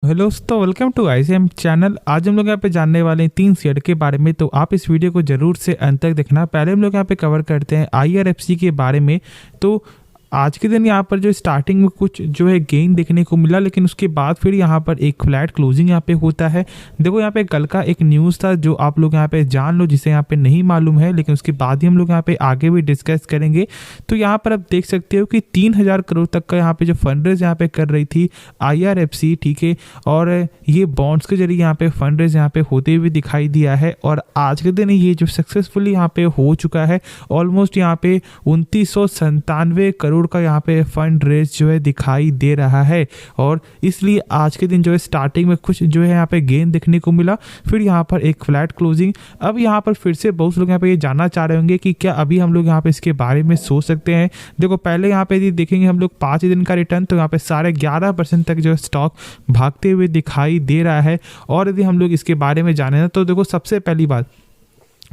Hello दोस्तों, welcome to ICM channel. आज हम लोग यहाँ पे जानने वाले हैं 3 शेयर के बारे में, तो आप इस वीडियो को जरूर से अंत तक देखना। पहले हम लोग यहाँ पे कवर करते हैं आईआरएफसी के बारे में। तो आज के दिन यहाँ पर जो स्टार्टिंग में कुछ जो है गेन देखने को मिला, लेकिन उसके बाद फिर यहाँ पर एक फ्लैट क्लोजिंग यहाँ पे होता है। देखो यहाँ पे कल का एक न्यूज़ था जो आप लोग यहाँ पे जान लो, जिसे यहाँ पे नहीं मालूम है, लेकिन उसके बाद ही हम लोग यहाँ पे आगे भी डिस्कस करेंगे। तो यहाँ पर आप देख सकते हो कि 3000 करोड़ तक का यहाँ पे जो फंड रेज यहाँ पे कर रही थी आईआरएफसी, ठीक है। और ये बॉन्ड्स के जरिए यहाँ पे फंड रेज यहाँ पे होते हुए दिखाई दिया है, और आज के दिन ये जो सक्सेसफुली यहाँ पे हो चुका है। ऑलमोस्ट यहाँ पे 2997 करोड़ का यहाँ पे फंड रेज जो है दिखाई दे रहा है, और इसलिए आज के दिन जो है स्टार्टिंग में कुछ जो है यहाँ पे गेन देखने को मिला, फिर यहाँ पर एक फ्लैट क्लोजिंग। अब यहाँ पर फिर से बहुत लोग यहाँ पे ये जानना चाह रहे होंगे कि क्या अभी हम लोग यहाँ पे इसके बारे में सोच सकते हैं। देखो पहले यहाँ पे यदि देखेंगे हम लोग 5 दिन का रिटर्न, तो यहाँ पे 11.5% तक जो स्टॉक भागते हुए दिखाई दे रहा है। और यदि हम लोग इसके बारे में जाने ना, तो देखो सबसे पहली बात,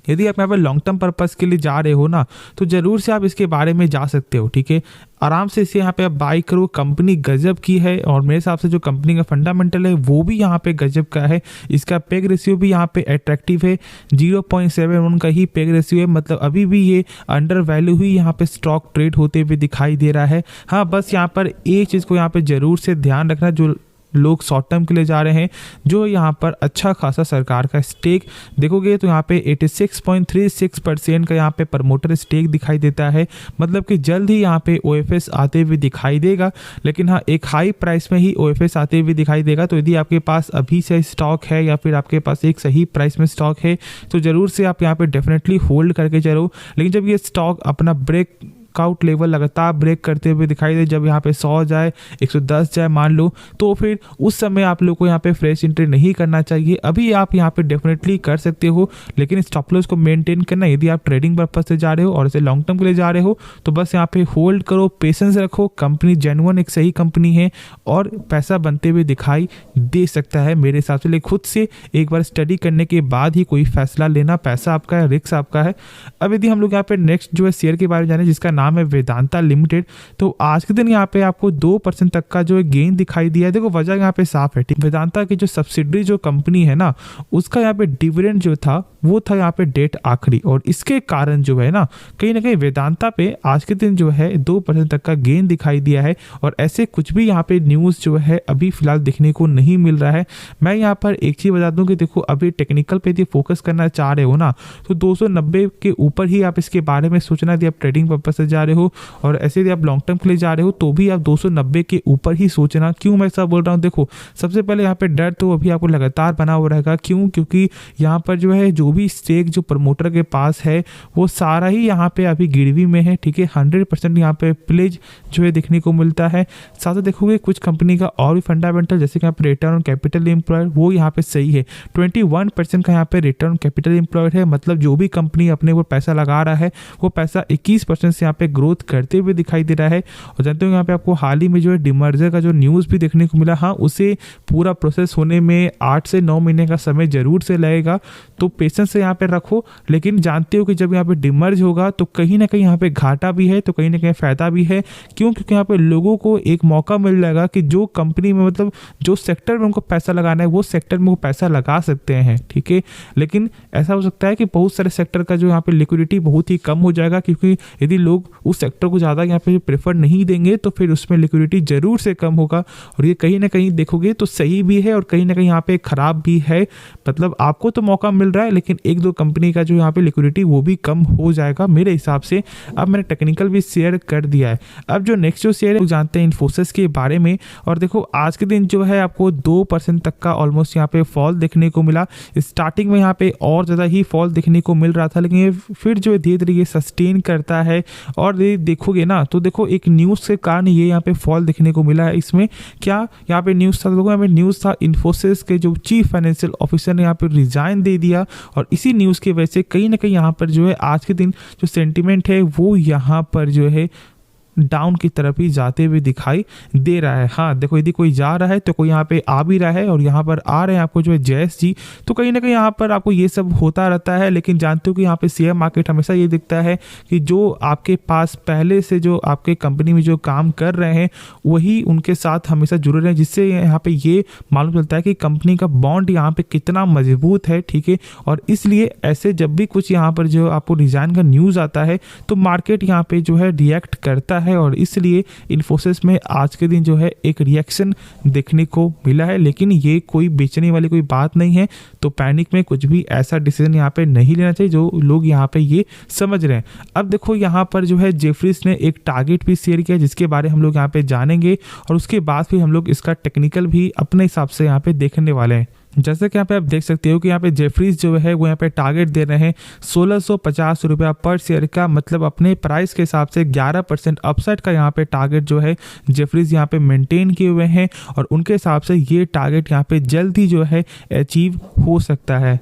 यदि आप यहाँ पर लॉन्ग टर्म पर्पस के लिए जा रहे हो ना, तो ज़रूर से आप इसके बारे में जा सकते हो, ठीक है। आराम से इसे यहाँ पे आप बाई करो। कंपनी गजब की है, और मेरे हिसाब से जो कंपनी का फंडामेंटल है वो भी यहाँ पे गजब का है। इसका पेग रेशियो भी यहाँ पे अट्रैक्टिव है, 0.71 का ही पेग रेशियो है। मतलब अभी भी ये अंडर वैल्यू ही यहाँ पे स्टॉक ट्रेड होते हुए दिखाई दे रहा है। हाँ, बस यहाँ पर एक चीज़ को यहाँ पे ज़रूर से ध्यान रखना, जो लोग शॉर्ट टर्म के लिए जा रहे हैं, जो यहाँ पर अच्छा खासा सरकार का स्टेक देखोगे तो यहाँ पे 86.36% का यहाँ पे प्रमोटर स्टेक दिखाई देता है। मतलब कि जल्द ही यहाँ पे ओएफएस आते हुए दिखाई देगा, लेकिन हाँ एक हाई प्राइस में ही ओएफएस आते हुए दिखाई देगा। तो यदि आपके पास अभी से स्टॉक है या फिर आपके पास एक सही प्राइस में स्टॉक है, तो ज़रूर से आप यहाँ पे डेफिनेटली होल्ड करके चलो। लेकिन जब ये स्टॉक अपना ब्रेक आउट लेवल लगातार ब्रेक करते हुए दिखाई दे, जब यहाँ पे 100 जाए, 110 जाए मान लो, तो फिर उस समय आप लोग को यहाँ पे फ्रेश एंट्री नहीं करना चाहिए। अभी आप यहाँ पे डेफिनेटली कर सकते हो, लेकिन स्टॉप लॉस को मेंटेन करना। यदि आप ट्रेडिंग पर्पज से जा रहे हो और इसे लॉन्ग टर्म के लिए जा रहे हो, तो बस यहाँ पे होल्ड करो, पेशेंस रखो। कंपनी जेन्युइन एक सही कंपनी है और पैसा बनते हुए दिखाई दे सकता है मेरे हिसाब से। लेकिन खुद से एक बार स्टडी करने के बाद ही कोई फैसला लेना। पैसा आपका है, रिस्क आपका है। अब यदि हम लोग यहाँ पे नेक्स्ट जो है शेयर के बारे में जाने, जिसका नाम है वेदांता लिमिटेड, तो आज के दिन यहाँ पे आपको 2% तक का जो है गेन दिखाई दिया है। देखो वजह यहाँ पे साफ है, ठीक। वेदांता की जो सब्सिडरी जो कंपनी है ना, उसका यहाँ पे डिविडेंड जो था वो था यहाँ पे डेट आखिरी, और इसके कारण जो है ना कहीं वेदांता पे आज के दिन जो है 2% तक का गेन दिखाई दिया है। और ऐसे कुछ भी यहाँ पे न्यूज़ जो है अभी फिलहाल देखने को नहीं मिल रहा है। मैं यहाँ पर एक चीज़ बता दूं कि देखो अभी टेक्निकल पे यदि फोकस करना चाह रहे हो ना, तो 290 के ऊपर ही आप इसके बारे में सोचना। यदि आप ट्रेडिंग पर्पज से जा रहे हो और ऐसे यदि आप लॉन्ग टर्म के लिए जा रहे हो, तो भी आप 290 के ऊपर ही सोचना। क्यों मैं ऐसा बोल रहा हूँ, देखो सबसे पहले यहाँ पे डर तो अभी आपको लगातार बना हुआ रहेगा। क्यों? क्योंकि यहाँ पर जो है जो भी स्टेक जो प्रमोटर के पास है वो सारा ही यहाँ पे अभी गिरवी में है, ठीक है। 100% यहाँ पे प्लेज जो है देखने को मिलता है। साथ देखोगे कुछ कंपनी का और भी फंडामेंटल, जैसे कि यहाँ पे रिटर्न ऑन कैपिटल एम्प्लॉयड, वो यहाँ पे सही है। 21% का यहाँ पे रिटर्न ऑन कैपिटल एम्प्लॉयड है। मतलब जो भी कंपनी अपने ऊपर पैसा लगा रहा है, वो पैसा 21% से यहाँ पे ग्रोथ करते हुए दिखाई दे रहा है। और जानते हो यहाँ पे आपको हाल ही में जो है डिमर्जर का जो न्यूज़ भी देखने को मिला। हाँ, उसे पूरा प्रोसेस होने में 8 से 9 महीने का समय जरूर से लगेगा, तो पेशेंस से यहाँ पे रखो। लेकिन जानते हो कि जब यहाँ पे डिमर्ज होगा तो कहीं ना कहीं यहाँ पे घाटा भी है, तो कहीं ना कहीं फायदा भी है। क्यों? क्योंकि यहाँ पे लोगों को एक मौका मिल जाएगा कि जो कंपनी में मतलब जो सेक्टर में उनको पैसा लगाना है, वो सेक्टर में वो पैसा लगा सकते हैं, ठीक है। लेकिन ऐसा हो सकता है कि बहुत सारे सेक्टर का जो यहाँ पे लिक्विडिटी बहुत ही कम हो जाएगा, क्योंकि यदि लोग उस सेक्टर को ज़्यादा यहाँ पे प्रेफर नहीं देंगे, तो फिर उसमें लिक्विडिटी जरूर से कम होगा। और ये कहीं ना कहीं देखोगे तो सही भी है और कहीं ना कहीं यहाँ पे खराब भी है। मतलब आपको तो मौका मिल रहा है, लेकिन एक दो कंपनी का जो यहाँ पे लिक्विडिटी वो भी कम हो जाएगा मेरे हिसाब से। अब मैंने टेक्निकल भी शेयर कर दिया है। अब जो नेक्स्ट जो शेयर है जानते हैं इन्फोसिस के बारे में। और देखो आज के दिन जो है आपको 2% तक का ऑलमोस्ट यहाँ पे फॉल देखने को मिला। स्टार्टिंग में यहाँ पे और ज़्यादा ही फॉल देखने को मिल रहा था, लेकिन ये फिर जो है धीरे धीरे ये सस्टेन करता है। और देखोगे ना, तो देखो एक न्यूज़ के कारण ये यहाँ पे फॉल देखने को मिला है। इसमें क्या यहाँ पे न्यूज़ था, देखो यहाँ पे न्यूज़ था इन्फोसिस के जो चीफ फाइनेंशियल ऑफिसर ने यहाँ पे रिजाइन दे दिया, और इसी न्यूज़ की वजह से कहीं ना कहीं यहाँ पर जो है आज के दिन जो सेंटिमेंट है वो यहाँ पर जो है डाउन की तरफ ही जाते हुए दिखाई दे रहा है। हाँ देखो, यदि कोई जा रहा है तो कोई यहाँ पे आ भी रहा है और यहाँ पर आ रहे हैं आपको जो है JSG, तो कहीं ना कहीं यहाँ पर आपको ये सब होता रहता है। लेकिन जानते हो कि यहाँ पे शेयर मार्केट हमेशा ये दिखता है कि जो आपके पास पहले से जो आपके कंपनी में जो काम कर रहे हैं वही उनके साथ हमेशा जुड़े रहे, जिससे यहाँ पे ये मालूम चलता है कि कंपनी का बॉन्ड यहाँ पे कितना मजबूत है। ठीक है, और इसलिए ऐसे जब भी कुछ यहाँ पर जो आपको रिजाइन का न्यूज़ आता है तो मार्केट यहाँ पे जो है रिएक्ट करता है, और इसलिए इन्फोसिस में आज के दिन जो है एक रिएक्शन देखने को मिला है। लेकिन ये कोई बेचने वाली कोई बात नहीं है, तो पैनिक में कुछ भी ऐसा डिसीजन यहाँ पे नहीं लेना चाहिए जो लोग यहाँ पे ये समझ रहे हैं। अब देखो यहाँ पर जो है जेफरीज ने एक टारगेट भी शेयर किया जिसके बारे हम लोग यहाँ पे जानेंगे, और उसके बाद फिर हम लोग इसका टेक्निकल भी अपने हिसाब से यहाँ पे देखने वाले हैं। जैसे कि यहाँ पे आप देख सकते हो कि यहाँ पे जेफरीज जो है वो यहाँ पे टारगेट दे रहे हैं 1650 रुपया पर शेयर का, मतलब अपने प्राइस के हिसाब से 11% अपसाइड का यहाँ पे टारगेट जो है जेफरीज यहाँ पे मेंटेन किए हुए हैं, और उनके हिसाब से ये टारगेट यहाँ पे जल्द ही जो है अचीव हो सकता है।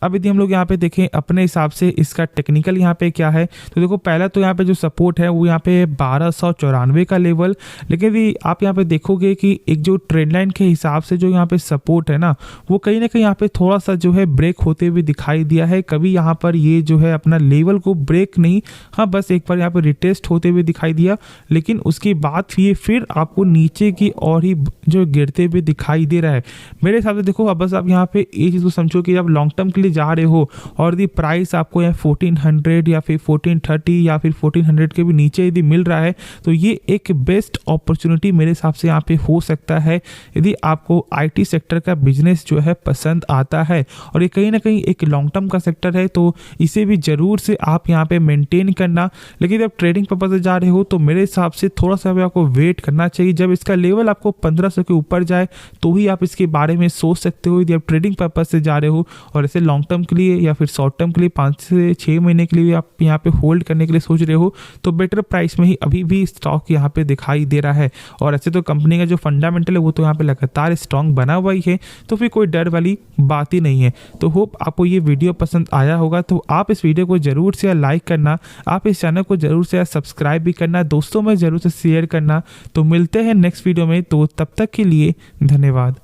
अब यदि हम लोग यहाँ पे देखें अपने हिसाब से इसका टेक्निकल यहाँ पे क्या है, तो देखो पहला तो यहाँ पे जो सपोर्ट है वो यहाँ पे 1294 का लेवल। लेकिन यदि आप यहाँ पे देखोगे कि एक जो ट्रेंड लाइन के हिसाब से जो यहाँ पे सपोर्ट है ना, वो कहीं ना कहीं यहाँ पे थोड़ा सा जो है ब्रेक होते हुए दिखाई दिया है। कभी यहाँ पर ये जो है अपना लेवल को ब्रेक नहीं, हाँ बस एक बार यहाँ पे रिटेस्ट होते हुए दिखाई दिया, लेकिन उसके बाद ये फिर आपको नीचे की और ही जो गिरते हुए दिखाई दे रहा है। मेरे हिसाब से देखो अब बस आप यहाँ पे ये चीज़ को समझो कि जब लॉन्ग टर्म के लिए जा रहे हो और यदि प्राइस आपको यहाँ 1400 या फिर 1430 या फिर 1400 के भी नीचे यदि मिल रहा है, तो ये एक बेस्ट अपॉर्चुनिटी मेरे हिसाब से यहाँ पे हो सकता है यदि आपको IT सेक्टर का बिजनेस जो है पसंद आता है, और ये कहीं ना कहीं एक लॉन्ग टर्म का सेक्टर है, तो इसे भी जरूर से आप यहाँ पे मेंटेन करना। लेकिन जब ट्रेडिंग पर्पज से जा रहे हो तो मेरे हिसाब से थोड़ा सा भी आपको वेट करना चाहिए। जब इसका लेवल आपको 1500 के ऊपर जाए तो ही आप इसके बारे में सोच सकते हो। यदि आप ट्रेडिंग पर्पज से जा रहे हो और ऐसे लॉन्ग टर्म के लिए या फिर शॉर्ट टर्म के लिए 5 से 6 महीने के लिए आप यहाँ पे होल्ड करने के लिए सोच रहे हो, तो बेटर प्राइस में ही अभी भी स्टॉक यहाँ पे दिखाई दे रहा है। और ऐसे तो कंपनी का जो फंडामेंटल है वो तो यहाँ पे लगातार स्ट्रॉन्ग बना हुआ ही है, तो फिर कोई डर वाली बात ही नहीं है। तो होप आपको ये वीडियो पसंद आया होगा, तो आप इस वीडियो को जरूर से लाइक करना, आप इस चैनल को जरूर से सब्सक्राइब भी करना, दोस्तों में जरूर से शेयर करना। तो मिलते हैं नेक्स्ट वीडियो में, तो तब तक के लिए धन्यवाद।